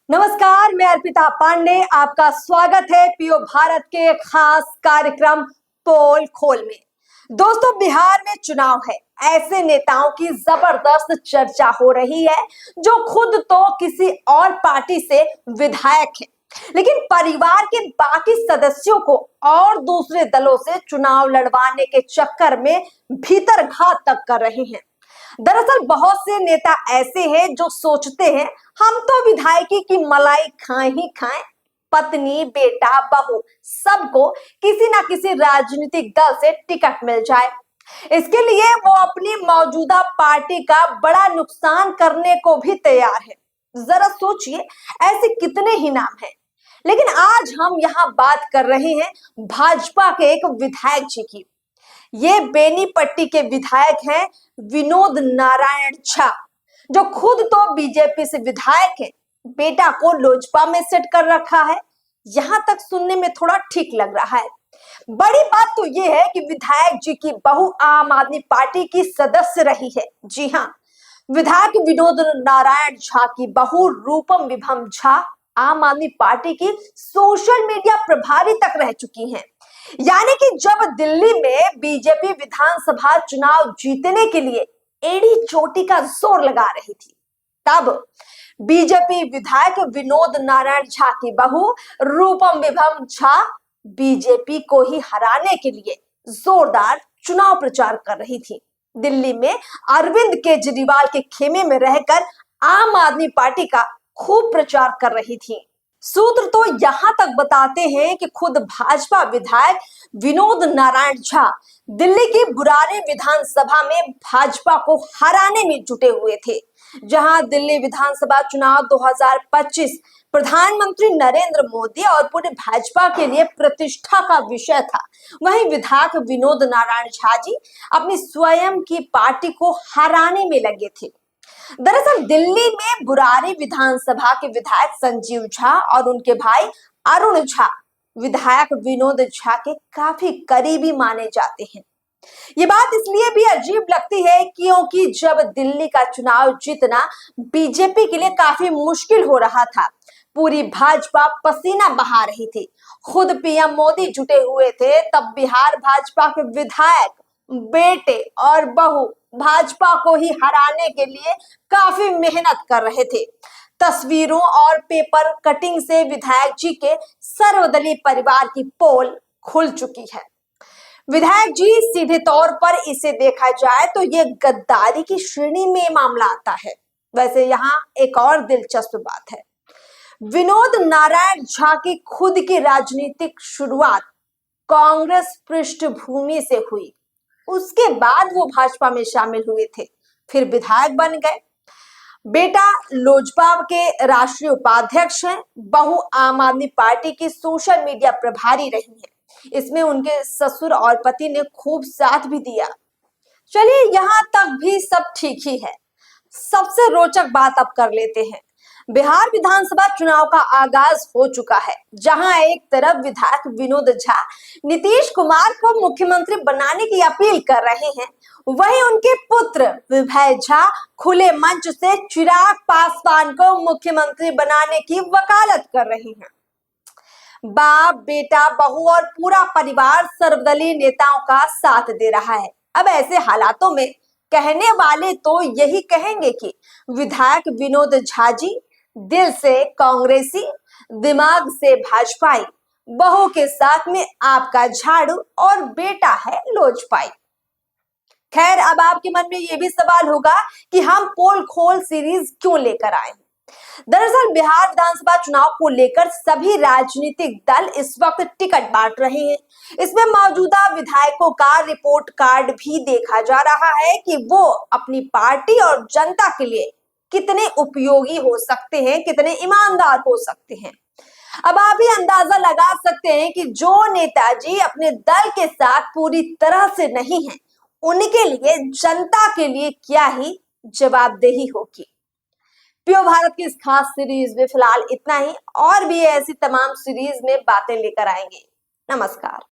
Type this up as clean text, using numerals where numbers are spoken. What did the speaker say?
नमस्कार, मैं अर्पिता पांडे। आपका स्वागत है पीओ भारत के खास कार्यक्रम पोल खोल में। दोस्तों, बिहार में चुनाव है। ऐसे नेताओं की जबरदस्त चर्चा हो रही है जो खुद तो किसी और पार्टी से विधायक है, लेकिन परिवार के बाकी सदस्यों को और दूसरे दलों से चुनाव लड़वाने के चक्कर में भीतर घात तक कर रहे हैं। दरअसल बहुत से नेता ऐसे हैं जो सोचते हैं हम तो विधायकी की मलाई खाएं ही खाएं, पत्नी बेटा बहू सबको किसी ना किसी राजनीतिक दल से टिकट मिल जाए। इसके लिए वो अपनी मौजूदा पार्टी का बड़ा नुकसान करने को भी तैयार है। जरा सोचिए, ऐसे कितने ही नाम हैं। लेकिन आज हम यहाँ बात कर रहे हैं भाजपा के एक विधायक जी की। ये बेनीपट्टी के विधायक हैं विनोद नारायण झा, जो खुद तो बीजेपी से विधायक हैं, बेटा को लोजपा में सेट कर रखा है। यहां तक सुनने में थोड़ा ठीक लग रहा है। बड़ी बात तो ये है कि विधायक जी की बहू आम आदमी पार्टी की सदस्य रही है। जी हाँ, विधायक विनोद नारायण झा की बहू रूपम विभम झा आम आदमी पार्टी की सोशल मीडिया प्रभारी तक रह चुकी हैं। यानी कि जब दिल्ली में बीजेपी विधानसभा चुनाव जीतने के लिए एड़ी चोटी का जोर लगा रही थी, तब बीजेपी विधायक विनोद नारायण झा की बहू रूपम विभम झा बीजेपी को ही हराने के लिए जोरदार चुनाव प्रचार कर रही थी। दिल्ली में अरविंद केजरीवाल के खेमे में रहकर आम आदमी पार्टी का खूब प्रचार कर रही थी। सूत्र तो यहां तक बताते हैं कि खुद भाजपा विधायक विनोद नारायण झा दिल्ली की बुरारी विधानसभा में भाजपा को हराने में जुटे हुए थे। जहां दिल्ली विधानसभा चुनाव 2025 प्रधानमंत्री नरेंद्र मोदी और पूरे भाजपा के लिए प्रतिष्ठा का विषय था, वहीं विधायक विनोद नारायण झा जी अपनी स्वयं की पार्टी को हराने में लगे थे। दरअसल दिल्ली में बुरारी विधानसभा के विधायक संजीव झा और उनके भाई अरुण झा विधायक विनोद झा के काफी करीबी माने जाते हैं। ये बात इसलिए भी अजीब लगती है क्योंकि जब दिल्ली का चुनाव जीतना बीजेपी के लिए काफी मुश्किल हो रहा था, पूरी भाजपा पसीना बहा रही थी, खुद पीएम मोदी जुटे हुए थे, तब बिहार भाजपा के विधायक बेटे और बहू भाजपा को ही हराने के लिए काफी मेहनत कर रहे थे। तस्वीरों और पेपर कटिंग से विधायक जी के सर्वदलीय परिवार की पोल खुल चुकी है। विधायक जी सीधे तौर पर इसे देखा जाए तो ये गद्दारी की श्रेणी में मामला आता है। वैसे यहाँ एक और दिलचस्प बात है, विनोद नारायण झा की खुद की राजनीतिक शुरुआत कांग्रेस पृष्ठभूमि से हुई, उसके बाद वो भाजपा में शामिल हुए थे, फिर विधायक बन गए। बेटा लोजपा के राष्ट्रीय उपाध्यक्ष हैं, बहू आम आदमी पार्टी की सोशल मीडिया प्रभारी रही है। इसमें उनके ससुर और पति ने खूब साथ भी दिया। चलिए, यहां तक भी सब ठीक ही है। सबसे रोचक बात अब कर लेते हैं। बिहार विधानसभा चुनाव का आगाज हो चुका है, जहां एक तरफ विधायक विनोद झा नीतीश कुमार को मुख्यमंत्री बनाने की अपील कर रहे हैं, वहीं उनके पुत्र विभय झा खुले मंच से चिराग पासवान को मुख्यमंत्री बनाने की वकालत कर रहे हैं। बाप, बेटा, बहू और पूरा परिवार सर्वदलीय नेताओं का साथ दे रहा है। अब ऐसे हालातों में कहने वाले तो यही कहेंगे कि विधायक विनोद झा जी दिल से कांग्रेसी, दिमाग से भाजपाई, बहू के साथ में आपका झाड़ू और बेटा है लोजपाई। खैर, अब आपके मन में ये भी सवाल होगा कि हम पोल खोल सीरीज क्यों लेकर आए हैं। दरअसल बिहार विधानसभा चुनाव को लेकर सभी राजनीतिक दल इस वक्त टिकट बांट रहे हैं। इसमें मौजूदा विधायकों का रिपोर्ट कार्ड भी देखा जा रहा है कि वो अपनी पार्टी और जनता के लिए कितने उपयोगी हो सकते हैं, कितने ईमानदार हो सकते हैं। अब आप ही अंदाजा लगा सकते हैं कि जो नेताजी अपने दल के साथ पूरी तरह से नहीं है, उनके लिए जनता के लिए क्या ही जवाबदेही होगी। पीओ भारत की इस खास सीरीज में फिलहाल इतना ही, और भी ऐसी तमाम सीरीज में बातें लेकर आएंगे। नमस्कार।